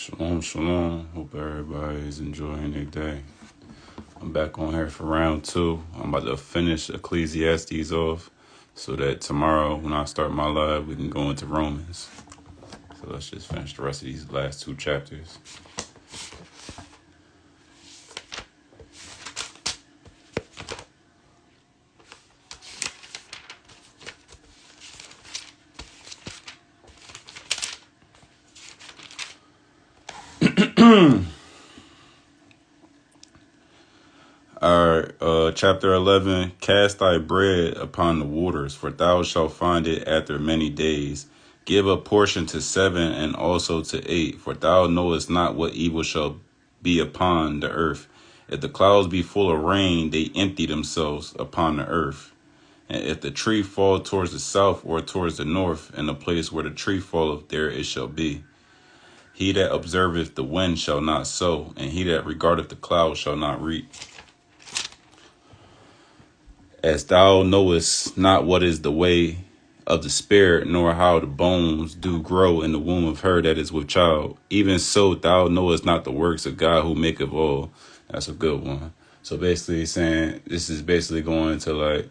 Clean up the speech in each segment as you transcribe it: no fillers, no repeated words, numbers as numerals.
Shalom, shalom. Hope everybody's enjoying their day. I'm back on here for round 2. I'm about to finish Ecclesiastes off so that tomorrow when I start my live, we can go into Romans. So let's just finish the rest of these last 2 chapters. Alright, chapter 11. Cast thy bread upon the waters, for thou shalt find it after many days. Give a portion to 7 and also to 8, for thou knowest not what evil shall be upon the earth. If the clouds be full of rain, they empty themselves upon the earth. And if the tree fall towards the south or towards the north, in the place where the tree falleth, there it shall be. He that observeth the wind shall not sow, and he that regardeth the cloud shall not reap. As thou knowest not what is the way of the spirit, nor how the bones do grow in the womb of her that is with child, even so thou knowest not the works of God who maketh all. That's a good one. So basically saying, this is basically going to like,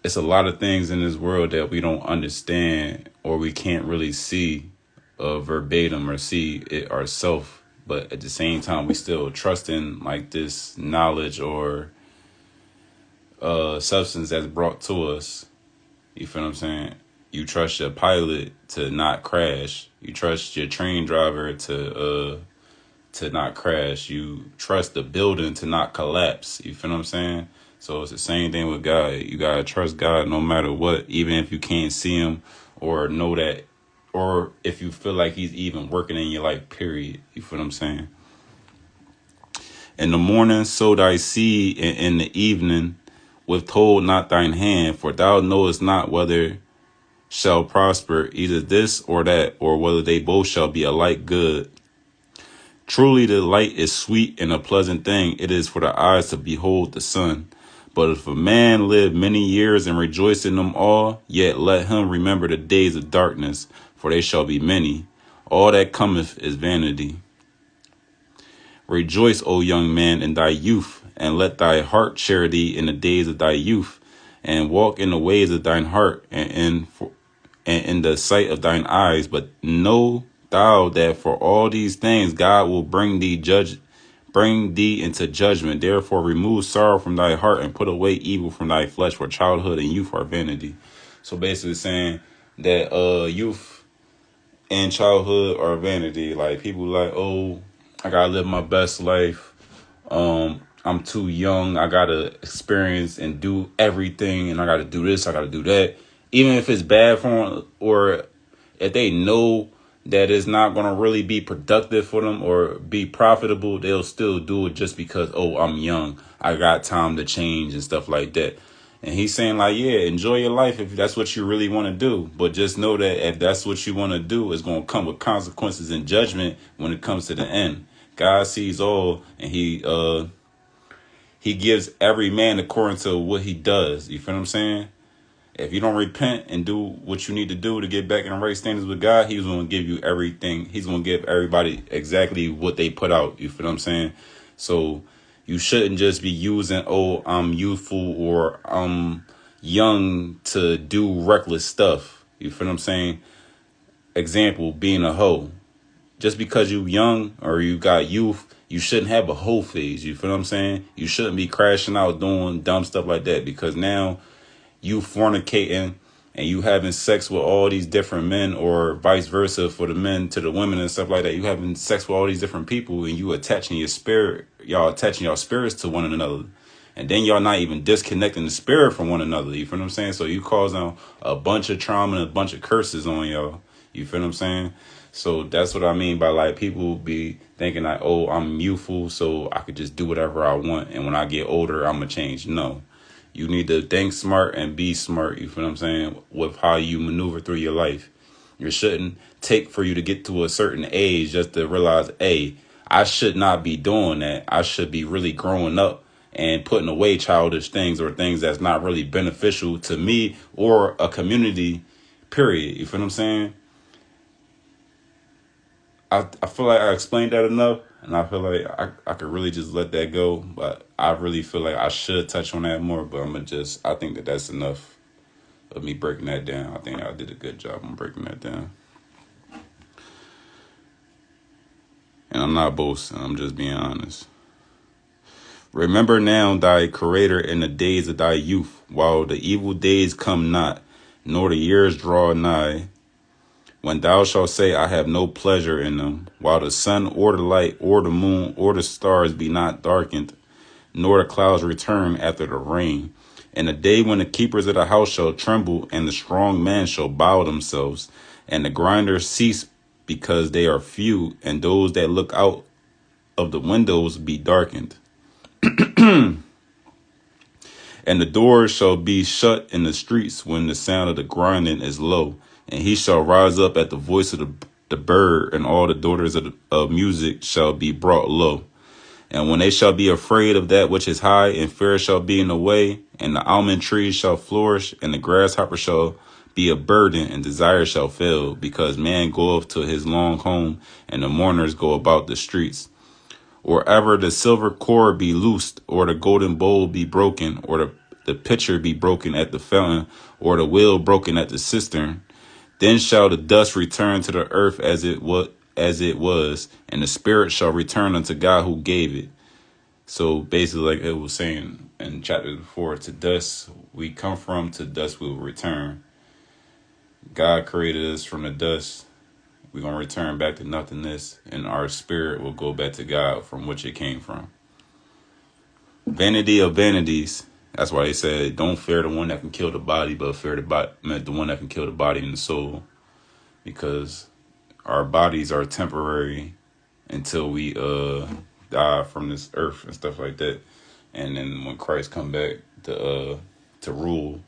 it's a lot of things in this world that we don't understand or we can't really see verbatim or see it ourselves. But at the same time, we still trust in like this knowledge or substance that's brought to us. You feel what I'm saying? You trust your pilot to not crash. You trust your train driver to not crash. You trust the building to not collapse. You feel what I'm saying? So it's the same thing with God. You gotta trust God no matter what, even if you can't see him or know that, or if you feel like he's even working in your life, period. You feel what I'm saying? In the morning sow thy seed, and in the evening withhold not thine hand, for thou knowest not whether shall prosper, either this or that, or whether they both shall be alike good. Truly the light is sweet and a pleasant thing. It is for the eyes to behold the sun. But if a man live many years and rejoice in them all, yet let him remember the days of darkness, for they shall be many. All that cometh is vanity. Rejoice, O young man, in thy youth, and let thy heart share thee in the days of thy youth, and walk in the ways of thine heart, and in the sight of thine eyes. But know thou that for all these things God will bring thee into judgment. Therefore remove sorrow from thy heart, and put away evil from thy flesh, for childhood and youth are vanity. So basically saying that youth and childhood are vanity. Like people like, oh, I gotta live my best life. I'm too young. I gotta experience and do everything, and I gotta do this. I gotta do that. Even if it's bad for them, or if they know that it's not gonna really be productive for them or be profitable, they'll still do it just because, oh, I'm young. I got time to change and stuff like that. And he's saying like, yeah, enjoy your life if that's what you really want to do. But just know that if that's what you want to do, it's going to come with consequences and judgment when it comes to the end. God sees all, and he gives every man according to what he does. You feel what I'm saying? If you don't repent and do what you need to do to get back in the right standards with God, he's going to give you everything. He's going to give everybody exactly what they put out. You feel what I'm saying? So you shouldn't just be using, oh, I'm youthful or I'm young to do reckless stuff. You feel what I'm saying? Example, being a hoe. Just because you young or you got youth, you shouldn't have a hoe phase. You feel what I'm saying? You shouldn't be crashing out doing dumb stuff like that, because now you fornicating and you having sex with all these different men, or vice versa for the men to the women and stuff like that. You having sex with all these different people, and you attaching your spirit, y'all attaching your spirits to one another. And then y'all not even disconnecting the spirit from one another. You feel what I'm saying? So you causing a bunch of trauma and a bunch of curses on y'all. You feel what I'm saying? So that's what I mean by like people be thinking like, oh, I'm youthful, so I could just do whatever I want, and when I get older, I'm going to change. No. You need to think smart and be smart, you feel what I'm saying, with how you maneuver through your life. You shouldn't take for you to get to a certain age just to realize, hey, I should not be doing that. I should be really growing up and putting away childish things or things that's not really beneficial to me or a community, period. You feel what I'm saying? I feel like I explained that enough, and I feel like I could really just let that go. But I really feel like I should touch on that more. But I think that that's enough of me breaking that down. I think I did a good job on breaking that down. And I'm not boasting, I'm just being honest. Remember now thy Creator in the days of thy youth, while the evil days come not, nor the years draw nigh, when thou shalt say, I have no pleasure in them, while the sun or the light or the moon or the stars be not darkened, nor the clouds return after the rain. And the day when the keepers of the house shall tremble, and the strong men shall bow themselves, and the grinders cease because they are few, and those that look out of the windows be darkened. And the doors shall be shut in the streets when the sound of the grinding is low, and he shall rise up at the voice of the bird, and all the daughters of music shall be brought low. And when they shall be afraid of that which is high, and fear shall be in the way, and the almond trees shall flourish, and the grasshopper shall be a burden, and desire shall fail, because man goeth to his long home, and the mourners go about the streets. Or ever the silver cord be loosed, or the golden bowl be broken, or the pitcher be broken at the fountain, or the wheel broken at the cistern, then shall the dust return to the earth as it was, and the spirit shall return unto God who gave it. So basically, like it was saying in chapter before, to dust we come from, to dust we will return. God created us from the dust. We're going to return back to nothingness, and our spirit will go back to God from which it came from. Vanity of vanities. That's why they said, don't fear the one that can kill the body, but fear the one that can kill the body and the soul. Because our bodies are temporary until we die from this earth and stuff like that. And then when Christ come back to rule,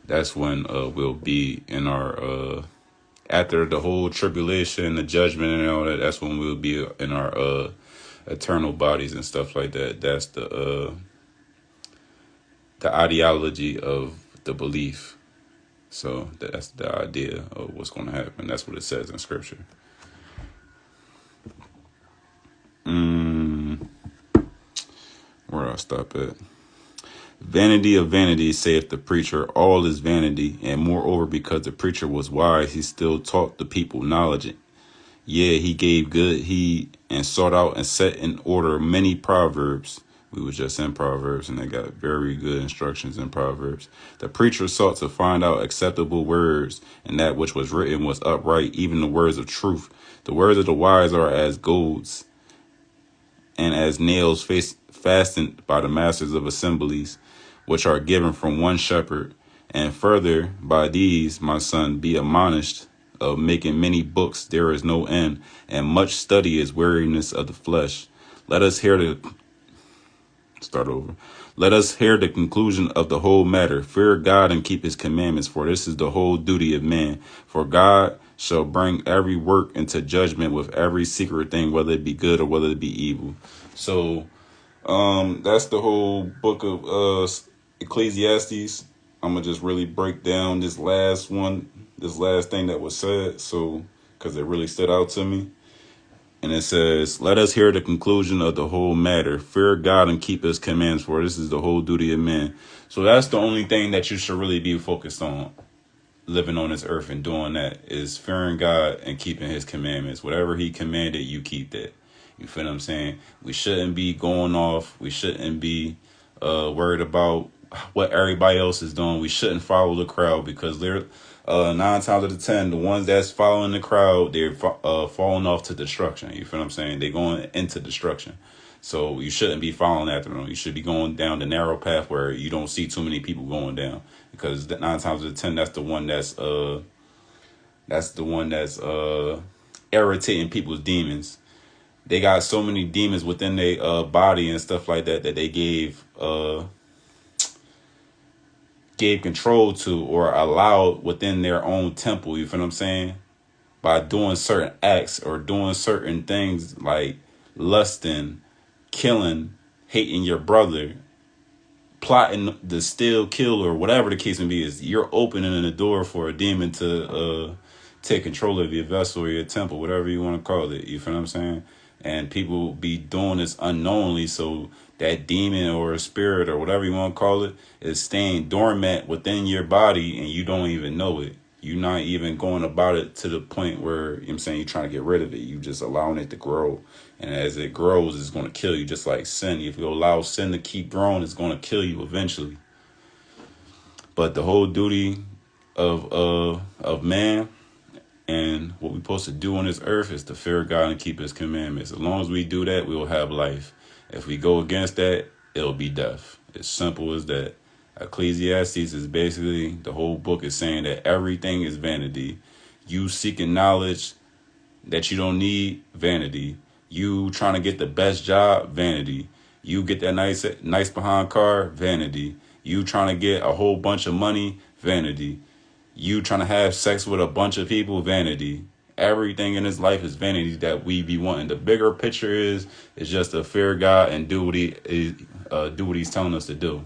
that's when we'll be in our after the whole tribulation, the judgment and all that, that's when we'll be in our eternal bodies and stuff like that. That's the ideology of the belief. So that's the idea of what's going to happen. That's what it says in scripture. Where do I stop at? Vanity of vanities, saith the preacher, all is vanity, and moreover, because the preacher was wise, he still taught the people knowledge. Yea, he gave good heed, and sought out and set in order many proverbs. We were just in Proverbs, and they got very good instructions in Proverbs. The preacher sought to find out acceptable words, and that which was written was upright, even the words of truth. The words of the wise are as golds, and as nails fastened by the masters of assemblies, which are given from one shepherd. And further, by these, my son, be admonished, of making many books there is no end, and much study is weariness of the flesh. Let us hear the conclusion of the whole matter. Fear God and keep his commandments, for this is the whole duty of man. For God shall bring every work into judgment with every secret thing, whether it be good or whether it be evil. So that's the whole book of Ecclesiastes. I'm gonna just really break down this last thing that was said, so because it really stood out to me. And it says, let us hear the conclusion of the whole matter. Fear God and keep his commands, for this is the whole duty of man. So that's the only thing that you should really be focused on, living on this earth and doing that, is fearing God and keeping his commandments. Whatever he commanded, you keep that. You feel what I'm saying? We shouldn't be going off. We shouldn't be worried about what everybody else is doing. We shouldn't follow the crowd, because they're 9 times out of 10, the ones that's following the crowd, they're falling off to destruction. You feel what I'm saying? They're going into destruction. So you shouldn't be following after them. You should be going down the narrow path where you don't see too many people going down, because 9 times out of 10, that's the one that's irritating people's demons. They got so many demons within their body and stuff like that they gave control to, or allowed within their own temple. You feel what I'm saying? By doing certain acts or doing certain things like lusting, killing, hating your brother, plotting to steal, kill, or whatever the case may be, is you're opening the door for a demon to take control of your vessel or your temple, whatever you want to call it. You feel what I'm saying? And people be doing this unknowingly, so that demon or a spirit or whatever you want to call it is staying dormant within your body, and you don't even know it. You're not even going about it to the point where, you know what I'm saying, you're trying to get rid of it. You just allowing it to grow. And as it grows, it's going to kill you, just like sin. If you allow sin to keep growing, it's going to kill you eventually. But the whole duty of man and what we're supposed to do on this earth is to fear God and keep his commandments. As long as we do that, we will have life. If we go against that, it'll be death. As simple as that. Ecclesiastes is basically, the whole book is saying that everything is vanity. You seeking knowledge that you don't need, vanity. You trying to get the best job, vanity. You get that nice behind car, vanity. You trying to get a whole bunch of money, vanity. You trying to have sex with a bunch of people, vanity. Everything in this life is vanity that we be wanting. The bigger picture is just to fear God and do what he's telling us to do,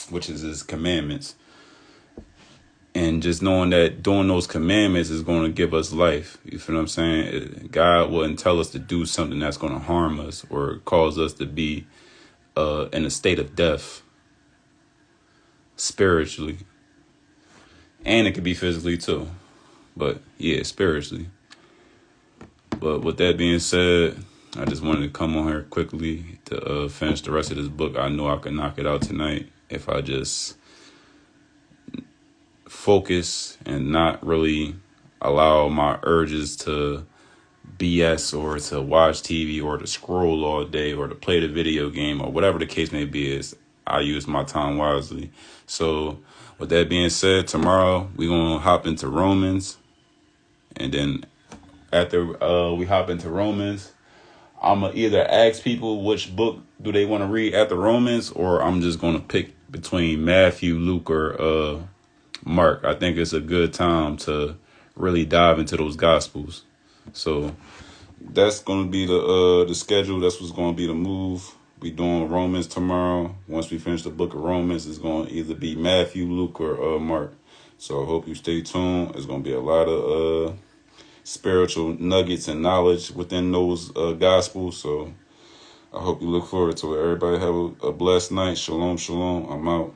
which is his commandments. And just knowing that doing those commandments is going to give us life. You feel what I'm saying? God wouldn't tell us to do something that's going to harm us or cause us to be in a state of death spiritually. And it could be physically too. But yeah, spiritually. But with that being said, I just wanted to come on here quickly to finish the rest of this book. I know I could knock it out tonight if I just focus and not really allow my urges to BS or to watch TV or to scroll all day or to play the video game or whatever the case may be. Is I use my time wisely. So with that being said, tomorrow we're going to hop into Romans. And then after we hop into Romans, I'm going to either ask people which book do they want to read after Romans, or I'm just going to pick between Matthew, Luke, or Mark. I think it's a good time to really dive into those Gospels. So that's going to be the schedule. That's what's going to be the move. We doing Romans tomorrow. Once we finish the book of Romans, it's going to either be Matthew, Luke, or Mark. So I hope you stay tuned. It's going to be a lot of spiritual nuggets and knowledge within those Gospels. So I hope you look forward to it. Everybody have a blessed night. Shalom, shalom. I'm out.